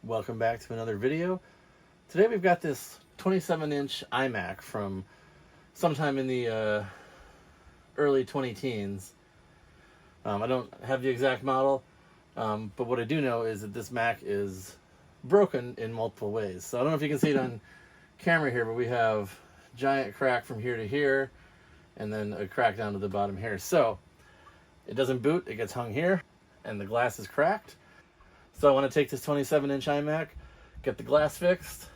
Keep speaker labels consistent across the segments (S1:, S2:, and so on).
S1: Welcome back to another video. Today we've got this 27-inch iMac from sometime in the early 20-teens. I don't have the exact model, but what I do know is that this Mac is broken in multiple ways. So I don't know if you can see it on camera here, but we have a giant crack from here to here, and then a crack down to the bottom here. So it doesn't boot, it gets hung here, and the glass is cracked. So I want to take this 27-inch iMac, get the glass fixed,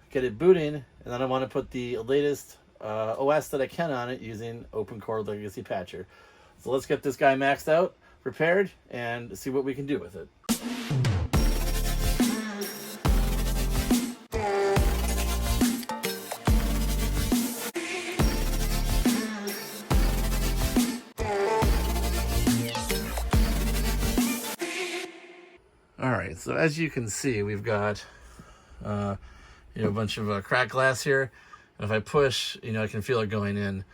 S1: get it booting, and then I want to put the latest OS that I can on it using OpenCore Legacy Patcher. So let's get this guy maxed out, repaired, and see what we can do with it. Alright, so as you can see, we've got a bunch of cracked glass here. And if I push, I can feel it going in.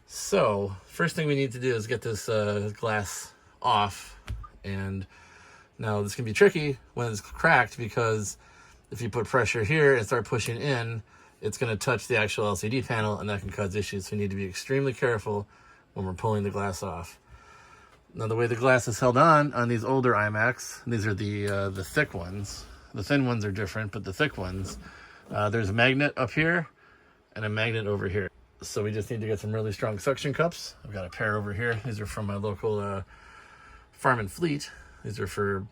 S1: So first thing we need to do is get this glass off. And now this can be tricky when it's cracked, because if you put pressure here and start pushing in, it's going to touch the actual LCD panel, and that can cause issues. So we need to be extremely careful when we're pulling the glass off. Now, the way the glass is held on these older iMacs, these are the thick ones. The thin ones are different, but the thick ones, there's a magnet up here and a magnet over here. So we just need to get some really strong suction cups. I've got a pair over here. These are from my local Farm and Fleet. These are for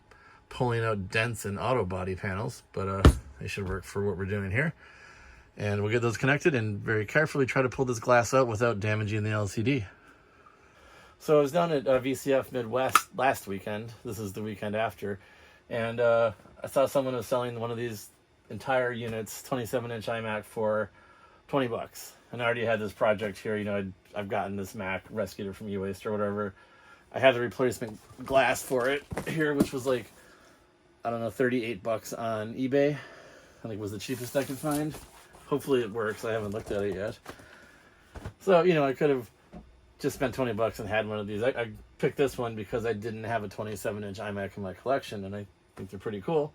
S1: pulling out dents and auto body panels, but they should work for what we're doing here. And we'll get those connected and very carefully try to pull this glass out without damaging the LCD. So I was down at VCF Midwest last weekend. This is the weekend after. And I saw someone was selling one of these entire units, 27-inch iMac, for $20. And I already had this project here. I've gotten this Mac, rescued it from e-waste or whatever. I had the replacement glass for it here, which was like, I don't know, $38 on eBay. I think it was the cheapest I could find. Hopefully it works. I haven't looked at it yet. So, I could have just spent $20 and had one of these. I picked this one because I didn't have a 27-inch iMac in my collection, and I think they're pretty cool.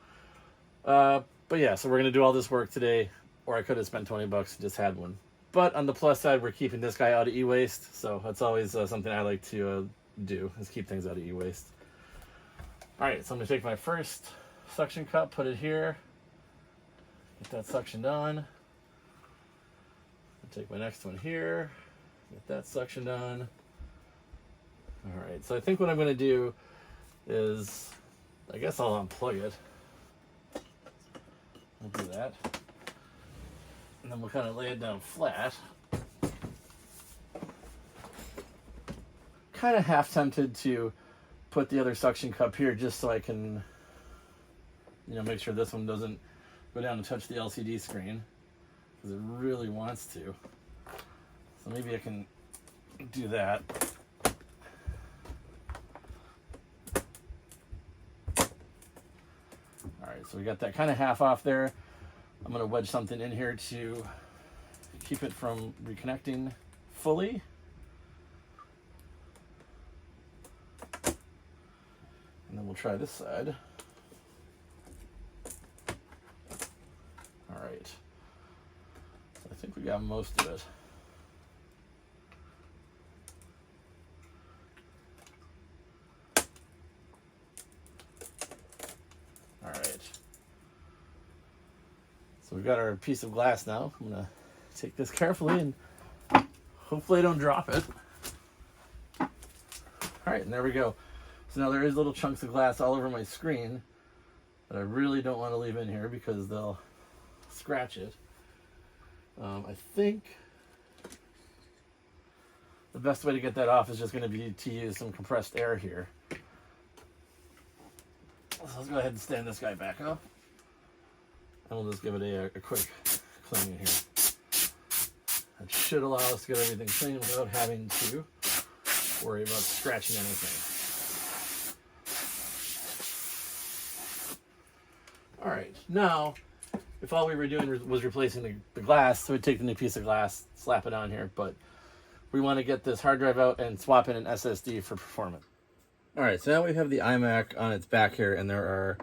S1: But yeah, so we're going to do all this work today, or I could have spent $20 and just had one. But on the plus side, we're keeping this guy out of e-waste, so that's always something I like to do, is keep things out of e-waste. Alright, so I'm going to take my first suction cup, put it here, get that suctioned on. I'll take my next one here, get that suctioned on. Alright, so I think what I'm going to do is, I guess I'll unplug it. I'll do that. And then we'll kind of lay it down flat. Kind of half tempted to put the other suction cup here just so I can, make sure this one doesn't go down and touch the LCD screen, because it really wants to. So maybe I can do that. Alright, so we got that kind of half off there. I'm going to wedge something in here to keep it from reconnecting fully. And then we'll try this side. Alright, so I think we got most of it. So we've got our piece of glass now. I'm going to take this carefully and hopefully I don't drop it. Alright, and there we go. So now there is little chunks of glass all over my screen that I really don't want to leave in here because they'll scratch it. I think the best way to get that off is just going to be to use some compressed air here. So let's go ahead and stand this guy back up. And we'll just give it a quick cleaning here. That should allow us to get everything clean without having to worry about scratching anything. Alright, now, if all we were doing was replacing the glass, so we'd take the new piece of glass, slap it on here, but we want to get this hard drive out and swap in an SSD for performance. Alright, so now we have the iMac on its back here, and there are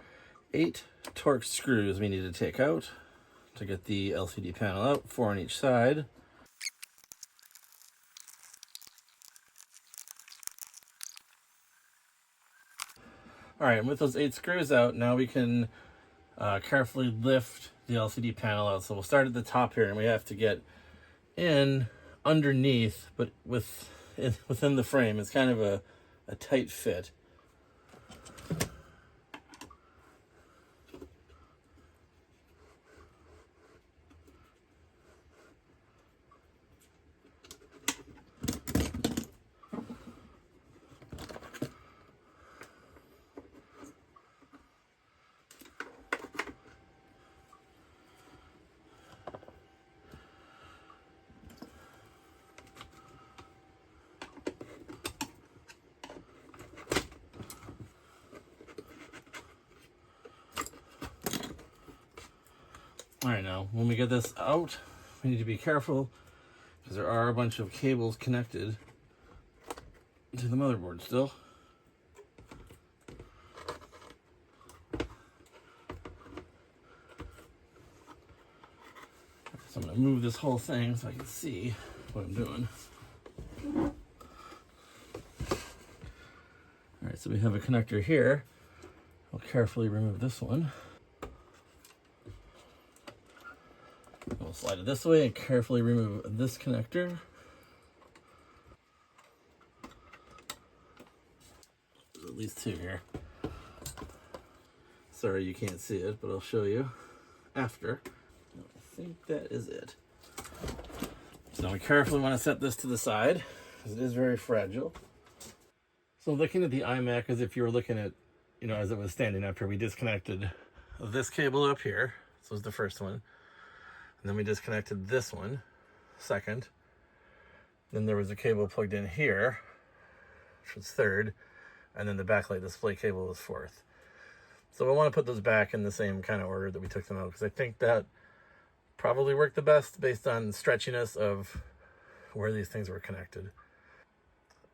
S1: 8 Torx screws we need to take out to get the LCD panel out, 4 on each side. All right, and with those 8 screws out, now we can carefully lift the LCD panel out. So we'll start at the top here, and we have to get in underneath, but within the frame. It's kind of a tight fit. All right, now when we get this out, we need to be careful because there are a bunch of cables connected to the motherboard still. So I'm going to move this whole thing so I can see what I'm doing. All right, so we have a connector here. I'll carefully remove this one. We'll slide it this way and carefully remove this connector. There's at least 2 here. Sorry you can't see it, but I'll show you after. I think that is it. So now we carefully want to set this to the side because it is very fragile. So looking at the iMac as if you were looking at, as it was standing up here, we disconnected this cable up here. This was the first one. And then we disconnected this one, second. Then there was a cable plugged in here, which was third. And then the backlight display cable was fourth. So I want to put those back in the same kind of order that we took them out, because I think that probably worked the best based on the stretchiness of where these things were connected.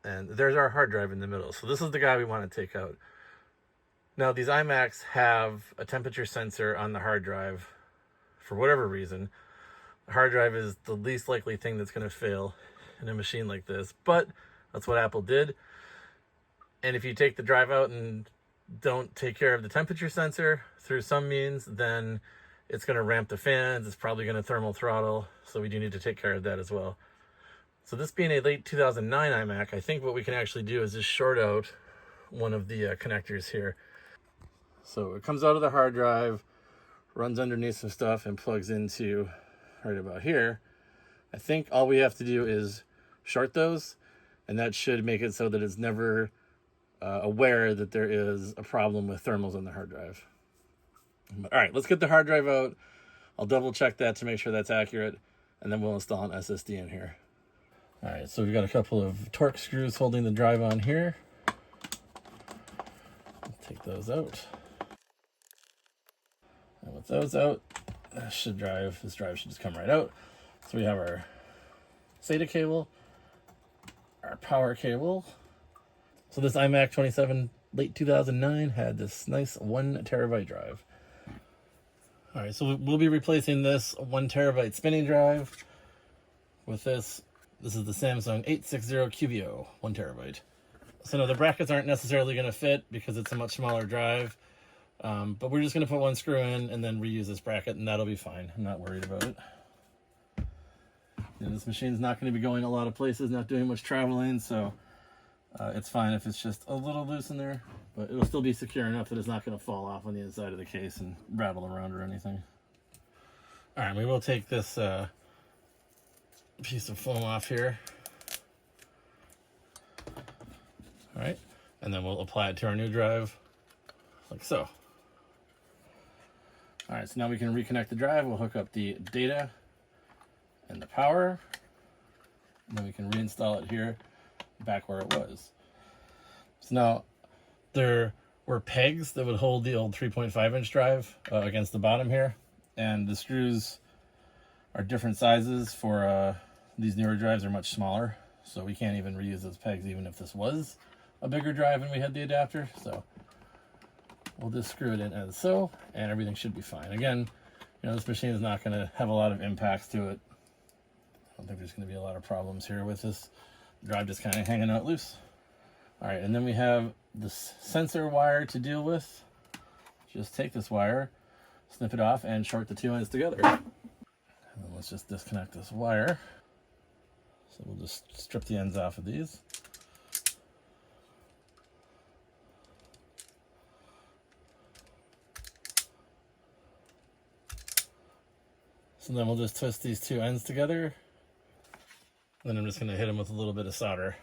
S1: And there's our hard drive in the middle. So this is the guy we want to take out. Now these iMacs have a temperature sensor on the hard drive. For whatever reason, the hard drive is the least likely thing that's going to fail in a machine like this, but that's what Apple did. And if you take the drive out and don't take care of the temperature sensor through some means, then it's going to ramp the fans. It's probably going to thermal throttle. So we do need to take care of that as well. So this being a late 2009 iMac, I think what we can actually do is just short out one of the connectors here. So it comes out of the hard drive, runs underneath some stuff, and plugs into right about here. I think all we have to do is short those, and that should make it so that it's never aware that there is a problem with thermals on the hard drive. All right, let's get the hard drive out. I'll double check that to make sure that's accurate, and then we'll install an SSD in here. All right, so we've got a couple of Torx screws holding the drive on here. Take those out. And with those out, this drive should just come right out. So we have our SATA cable, our power cable. So this iMac 27 late 2009 had this nice 1 terabyte drive. All right, so we'll be replacing this 1 terabyte spinning drive with this. This is the Samsung 860 QVO 1 terabyte. So no, the brackets aren't necessarily going to fit because it's a much smaller drive. But we're just going to put 1 screw in and then reuse this bracket, and that'll be fine. I'm not worried about it. And this machine's not going to be going a lot of places, not doing much traveling, so it's fine if it's just a little loose in there, but it'll still be secure enough that it's not going to fall off on the inside of the case and rattle around or anything. All right, we will take this piece of foam off here. All right, and then we'll apply it to our new drive, like so. All right, so now we can reconnect the drive. We'll hook up the data and the power, and then we can reinstall it here back where it was. So now there were pegs that would hold the old 3.5-inch drive against the bottom here, and the screws are different sizes for these newer drives. Are much smaller, so we can't even reuse those pegs even if this was a bigger drive and we had the adapter. So we'll just screw it in as so, and everything should be fine. Again, you know, this machine is not going to have a lot of impacts to it. I don't think there's going to be a lot of problems here with this drive just kind of hanging out loose. All right, and then we have this sensor wire to deal with. Just take this wire, snip it off, and short the two ends together. And then let's just disconnect this wire. So we'll just strip the ends off of these. So then we'll just twist these two ends together. Then I'm just going to hit them with a little bit of solder.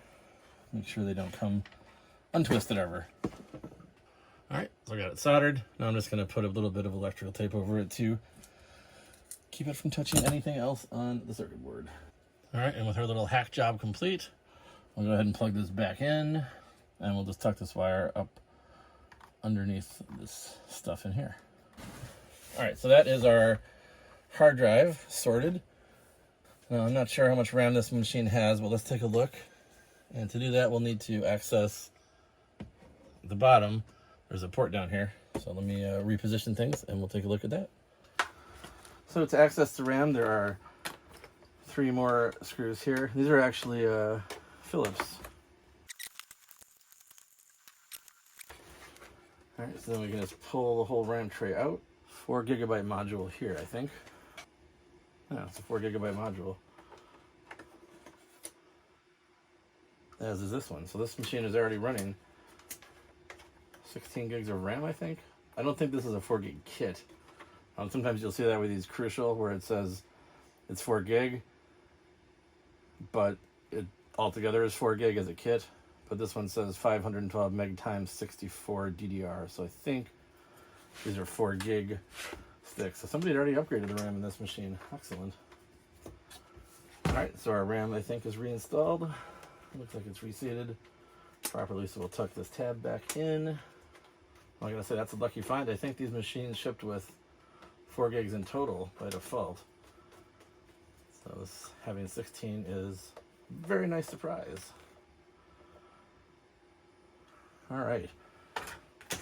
S1: Make sure they don't come untwisted ever. All right, so I got it soldered. Now I'm just going to put a little bit of electrical tape over it to keep it from touching anything else on the circuit board. All right, and with our little hack job complete, I'll go ahead and plug this back in, and we'll just tuck this wire up underneath this stuff in here. All right, so that is our hard drive sorted. Now, I'm not sure how much RAM this machine has, but let's take a look. And to do that, we'll need to access the bottom. There's a port down here. So let me reposition things and we'll take a look at that. So to access the RAM, there are 3 more screws here. These are actually Phillips. All right, so then we can just pull the whole RAM tray out. 4 gigabyte module here, I think. Yeah, it's a 4 gigabyte module. As is this one. So this machine is already running 16 gigs of RAM, I think. I don't think this is a 4 gig kit. Sometimes you'll see that with these Crucial where it says it's 4 gig, but it altogether is 4 gig as a kit. But this one says 512 meg times 64 DDR. So I think these are 4 gig sticks. So somebody had already upgraded the RAM in this machine. Excellent. All right, so our RAM I think is reinstalled. Looks like it's reseated properly, so we'll tuck this tab back in. I'm gonna say that's a lucky find. I think these machines shipped with 4 gigs in total by default. So this having 16 is a very nice surprise. All right,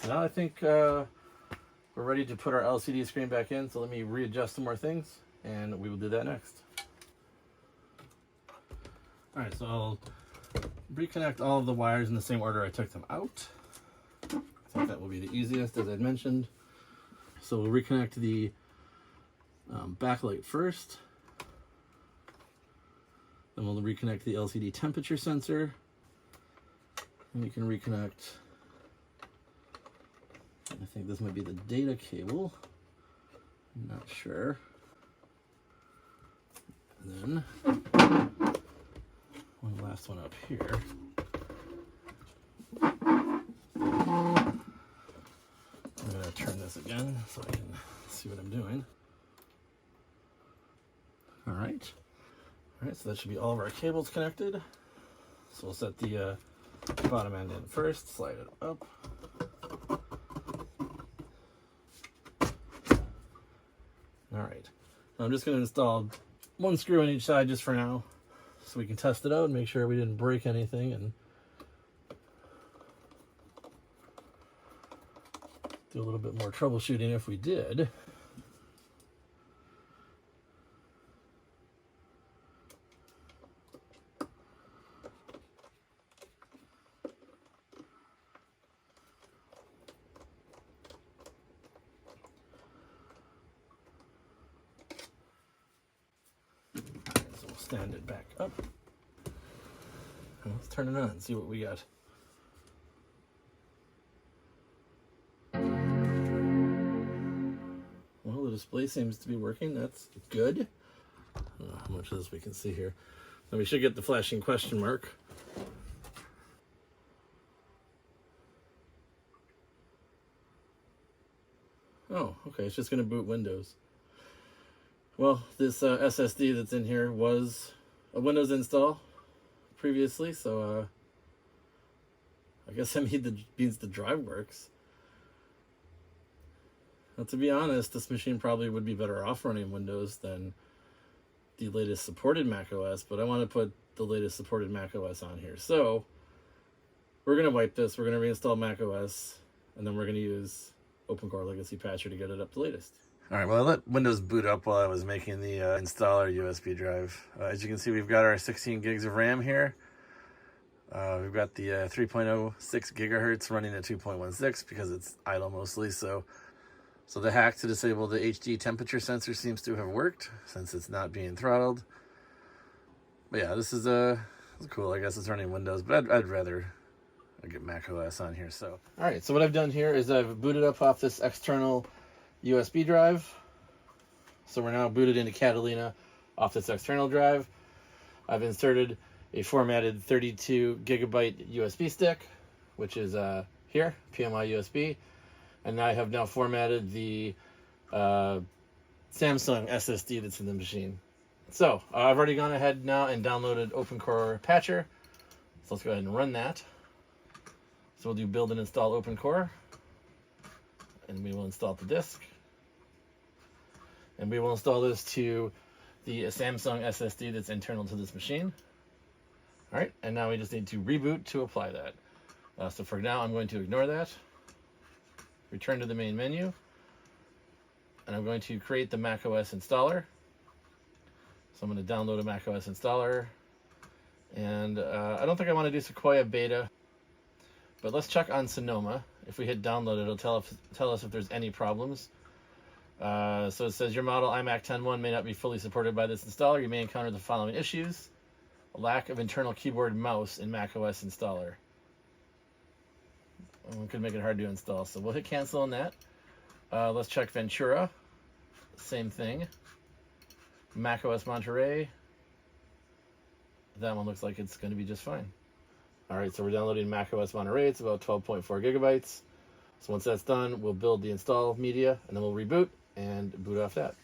S1: so now I think we're ready to put our LCD screen back in. So let me readjust some more things and we will do that next. All right, so I'll reconnect all of the wires in the same order I took them out. I think that will be the easiest, as I'd mentioned. So we'll reconnect the backlight first. Then we'll reconnect the LCD temperature sensor. And we can reconnect, I think this might be the data cable. I'm not sure. And then one last one up here. I'm going to turn this again so I can see what I'm doing. All right, so that should be all of our cables connected. So we'll set the bottom end in first, slide it up. All right, now I'm just going to install 1 screw on each side just for now, so we can test it out and make sure we didn't break anything and do a little bit more troubleshooting if we did. So we'll stand it back up. And let's turn it on and see what we got. Well, the display seems to be working. That's good. I don't know how much of this we can see here. Then we should get the flashing question mark. Oh, okay. It's just going to boot Windows. Well, this SSD that's in here was a Windows install previously, so I guess that means the drive works. Now, to be honest, this machine probably would be better off running Windows than the latest supported macOS, but I want to put the latest supported macOS on here. So we're going to wipe this, we're going to reinstall macOS, and then we're going to use OpenCore Legacy Patcher to get it up to latest. All right, well, I let Windows boot up while I was making the installer USB drive. As you can see, we've got our 16 gigs of RAM here. We've got the 3.06 gigahertz running at 2.16 because it's idle mostly. So the hack to disable the HD temperature sensor seems to have worked since it's not being throttled. But yeah, this is cool. I guess it's running Windows, but I'd rather get macOS on here. So all right, so what I've done here is I've booted up off this external USB drive. So we're now booted into Catalina off this external drive. I've inserted a formatted 32 gigabyte USB stick, which is here, PMI USB. And I have now formatted the Samsung SSD that's in the machine. So I've already gone ahead now and downloaded OpenCore Patcher. So let's go ahead and run that. So we'll do build and install OpenCore. And we will install the disk. And we will install this to the Samsung SSD that's internal to this machine. All right, and now we just need to reboot to apply that. So for now, I'm going to ignore that. Return to the main menu. And I'm going to create the macOS installer. So I'm going to download a macOS installer. And I don't think I want to do Sequoia Beta. But let's check on Sonoma. If we hit download, it'll tell us if there's any problems. So it says your model iMac 10.1 may not be fully supported by this installer. You may encounter the following issues. A lack of internal keyboard mouse in macOS installer. Could make it hard to install. So we'll hit cancel on that. Let's check Ventura. Same thing. macOS Monterey. That one looks like it's going to be just fine. All right, so we're downloading macOS Monterey. It's about 12.4 gigabytes. So once that's done, we'll build the install media, and then we'll reboot and boot off that.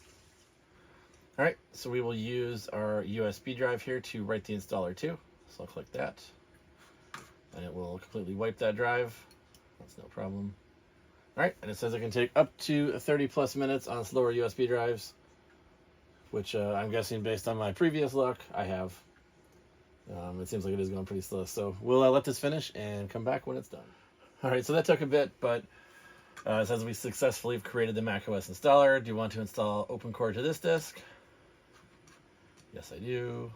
S1: All right, so we will use our USB drive here to write the installer to. So I'll click that, and it will completely wipe that drive. That's no problem. All right, and it says it can take up to 30 plus minutes on slower USB drives, which I'm guessing based on my previous luck, I have. It seems like it is going pretty slow. So we'll let this finish and come back when it's done. All right, so that took a bit, but it says we successfully have created the macOS installer. Do you want to install OpenCore to this disk? Yes, I do.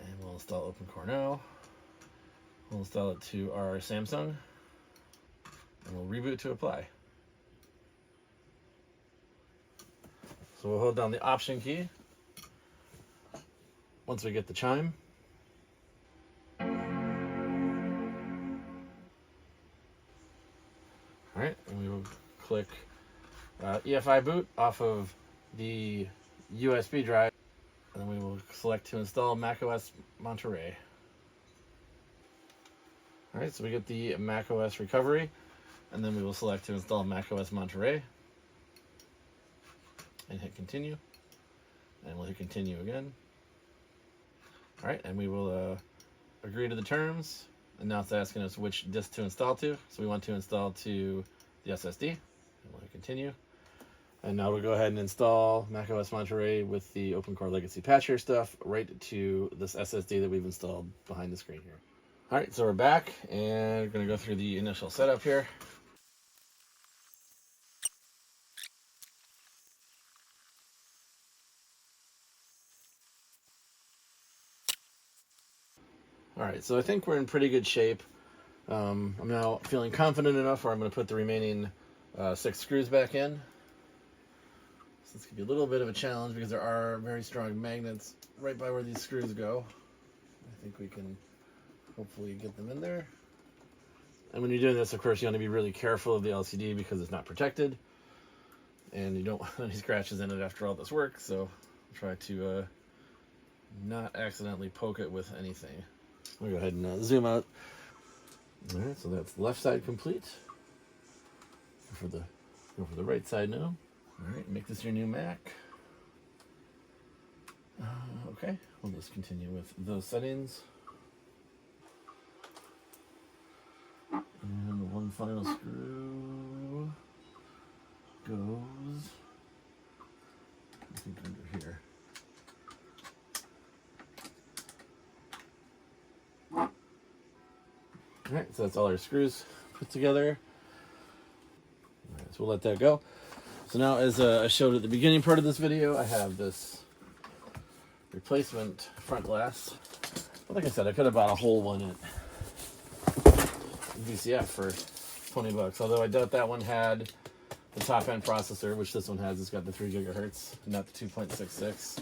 S1: And we'll install OpenCore now. We'll install it to our Samsung. And we'll reboot to apply. So we'll hold down the Option key once we get the chime. All right, and we will click EFI boot off of the USB drive, and then we will select to install macOS Monterey. All right, so we get the macOS recovery, and then we will select to install macOS Monterey, and hit continue, and we'll hit continue again. All right, and we will agree to the terms. And now it's asking us which disk to install to. So we want to install to the SSD. And we'll hit continue. And now we'll go ahead and install macOS Monterey with the OpenCore Legacy Patcher stuff right to this SSD that we've installed behind the screen here. All right, so we're back, and we're going to go through the initial setup here. All right, so I think we're in pretty good shape. I'm now feeling confident enough where I'm going to put the remaining 6 screws back in. So this could be a little bit of a challenge because there are very strong magnets right by where these screws go. I think we can hopefully get them in there. And when you're doing this, of course, you want to be really careful of the LCD because it's not protected. And you don't want any scratches in it after all this work, so try to not accidentally poke it with anything. We'll go ahead and zoom out. All right, so that's left side complete. Go for the right side now. All right, make this your new Mac. Okay, we'll just continue with those settings. And one final screw goes, I think, under here. All right, so that's all our screws put together. All right, So we'll let that go. So now, as I showed at the beginning part of this video, I have this replacement front glass. But like I said, I could have bought a whole one at VCF for 20 bucks. Although I doubt that one had the top end processor, which this one has. It's got the 3 gigahertz, not the 2.66.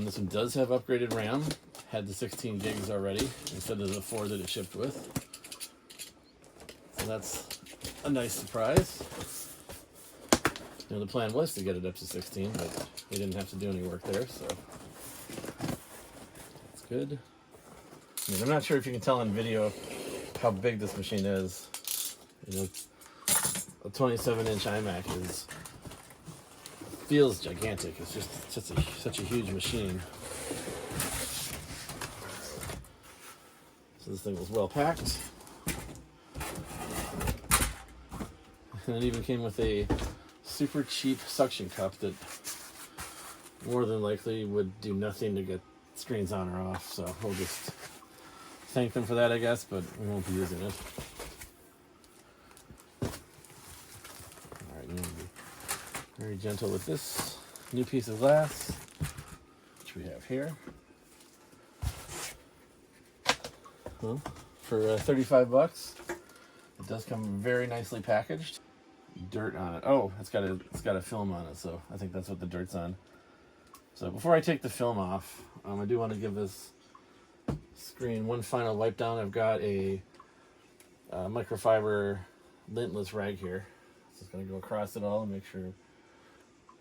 S1: This one does have upgraded RAM. Had the 16 gigs already instead of the 4 that it shipped with. So that's a nice surprise. You know, the plan was to get it up to 16, but we didn't have to do any work there, so that's good. I mean, I'm not sure if you can tell on video how big this machine is. You know, a 27-inch iMac feels gigantic. It's just such a huge machine. So this thing was well packed. And it even came with a super cheap suction cup that more than likely would do nothing to get screens on or off. So we'll just thank them for that, I guess, but we won't be using it. Alright, I'm going to be very gentle with this new piece of glass, which we have here. Well, for 35 bucks, it does come very nicely packaged. Dirt on it. Oh, it's got a film on it, so I think that's what the dirt's on. So before I take the film off, I do want to give this screen one final wipe down. I've got a microfiber lintless rag here. So it's going to go across it all and make sure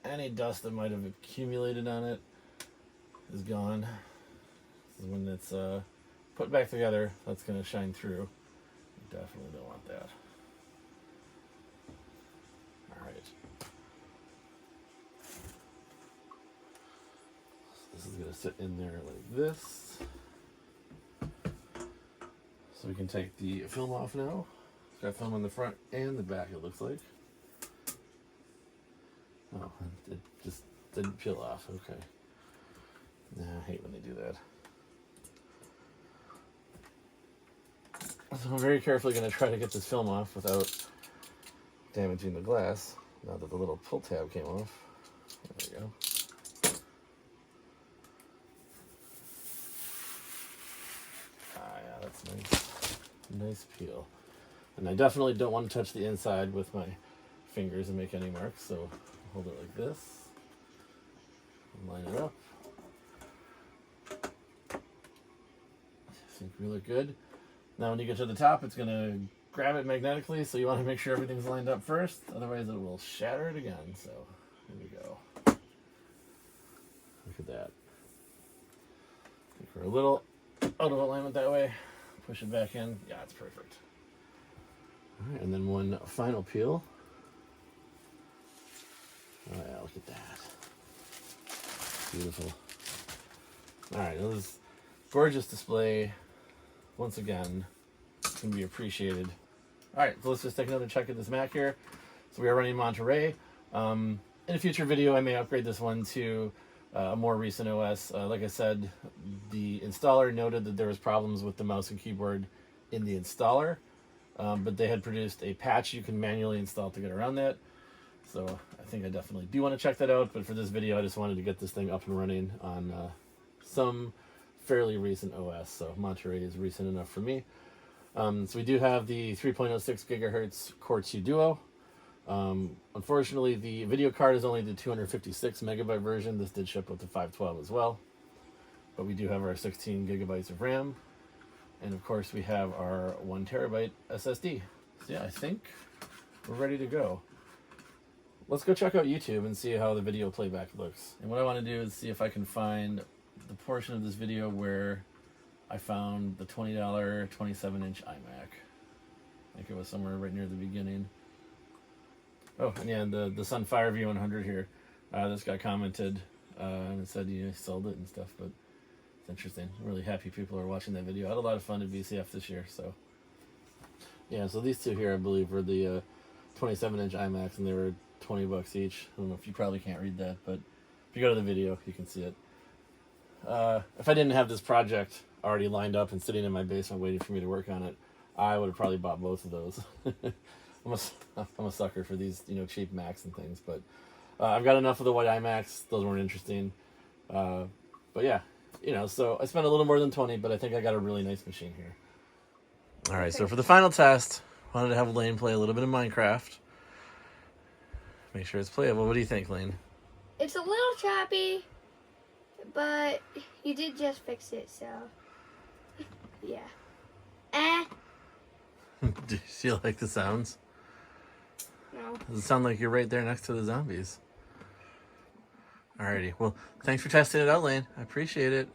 S1: any dust that might have accumulated on it is gone. So when it's put back together, that's going to shine through. You definitely don't want that. Alright. This is going to sit in there like this. So we can take the film off now. It's got film on the front and the back, it looks like. Oh, it just didn't peel off. Okay. Nah, I hate when they do that. So I'm very carefully going to try to get this film off without damaging the glass. Now that the little pull tab came off. There we go. Ah, yeah, that's nice. Nice peel. And I definitely don't want to touch the inside with my fingers and make any marks, so hold it like this. Line it up. I think we look good. Now when you get to the top, it's going to grab it magnetically, so you want to make sure everything's lined up first, otherwise it will shatter it again. So here we go. Look at that. I think we're a little out of alignment that way. Push it back in. Yeah, it's perfect. All right, and then one final peel. Oh yeah, look at that. Beautiful. All right, this gorgeous display. Once again, can be appreciated. All right, so let's just take another check at this Mac here. So we are running Monterey. In a future video, I may upgrade this one to a more recent OS. Like I said, the installer noted that there was problems with the mouse and keyboard in the installer, but they had produced a patch you can manually install to get around that. So I think I definitely do want to check that out. But for this video, I just wanted to get this thing up and running on some fairly recent OS. So Monterey is recent enough for me. So we do have the 3.06 gigahertz Core 2 Duo. Unfortunately, the video card is only the 256 megabyte version. This did ship with the 512 as well. But we do have our 16 gigabytes of RAM. And of course, we have our 1 terabyte SSD. So yeah, I think we're ready to go. Let's go check out YouTube and see how the video playback looks. And what I want to do is see if I can find the portion of this video where I found the $20 27-inch iMac. I think it was somewhere right near the beginning. Oh, and yeah, the Sunfire V100 here. This guy commented and it said he sold it and stuff, but it's interesting. I'm really happy people are watching that video. I had a lot of fun at VCF this year, so yeah. So these two here, I believe, were the 27-inch iMacs, and they were 20 bucks each. I don't know if you probably can't read that, but if you go to the video, you can see it. If I didn't have this project already lined up and sitting in my basement waiting for me to work on it, I would have probably bought both of those. I'm a sucker for these, you know, cheap Macs and things. But I've got enough of the white iMacs. Those weren't interesting. But yeah, you know, so I spent a little more than 20, but I think I got a really nice machine here. All right, so for the final test, wanted to have Lane play a little bit of Minecraft. Make sure it's playable. What do you think, Lane?
S2: It's a little choppy, but you did just fix it, so yeah.
S1: Do you like the sounds?
S2: No.
S1: Does it sound like you're right there next to the zombies? Alrighty, well, thanks for testing it out, Lane. I appreciate it.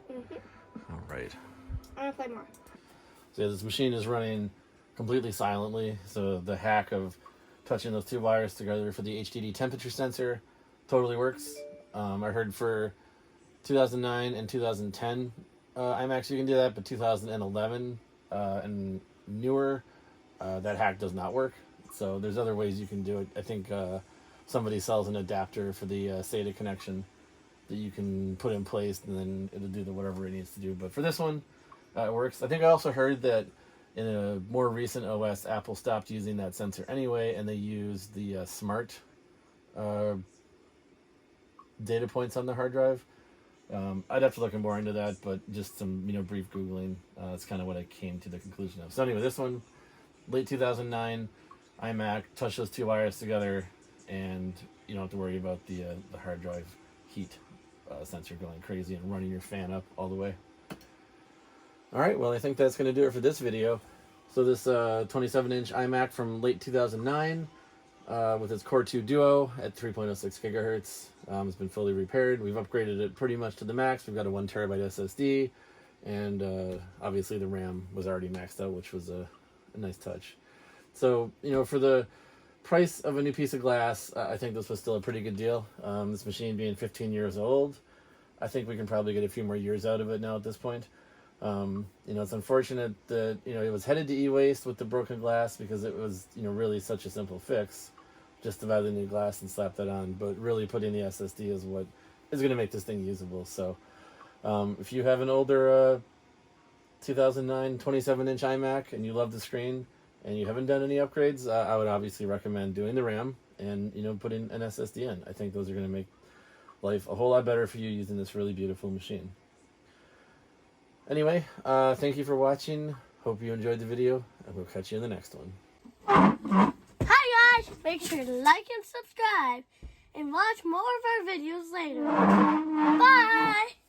S1: All right.
S2: I'm gonna play more.
S1: So yeah, this machine is running completely silently. So the hack of touching those two wires together for the HDD temperature sensor totally works. I heard for 2009 and 2010 iMacs you can do that, but 2011 and newer, that hack does not work. So there's other ways you can do it. I think somebody sells an adapter for the SATA connection that you can put in place, and then it'll do whatever it needs to do. But for this one, it works. I think I also heard that in a more recent OS, Apple stopped using that sensor anyway, and they used the smart data points on the hard drive. I'd have to look more into that, but just some, you know, brief Googling, that's kind of what I came to the conclusion of. So anyway, this one, late 2009, iMac, touch those two wires together, and you don't have to worry about the hard drive heat sensor going crazy and running your fan up all the way. All right, well, I think that's going to do it for this video. So this 27-inch iMac from late 2009 with its Core 2 Duo at 3.06 gigahertz has been fully repaired. We've upgraded it pretty much to the max. We've got a 1 terabyte SSD, and obviously the RAM was already maxed out, which was a nice touch. So, you know, for the price of a new piece of glass, I think this was still a pretty good deal. This machine being 15 years old, I think we can probably get a few more years out of it now at this point. You know, it's unfortunate that, you know, it was headed to e-waste with the broken glass because it was, you know, really such a simple fix just to buy the new glass and slap that on. But really putting the SSD is what is going to make this thing usable. So if you have an older 2009 27-inch iMac and you love the screen and you haven't done any upgrades, I would obviously recommend doing the RAM and, you know, putting an SSD in. I think those are going to make life a whole lot better for you using this really beautiful machine. Anyway, thank you for watching. Hope you enjoyed the video, and we'll catch you in the next one.
S2: Hi guys! Make sure to like and subscribe, and watch more of our videos later. Bye!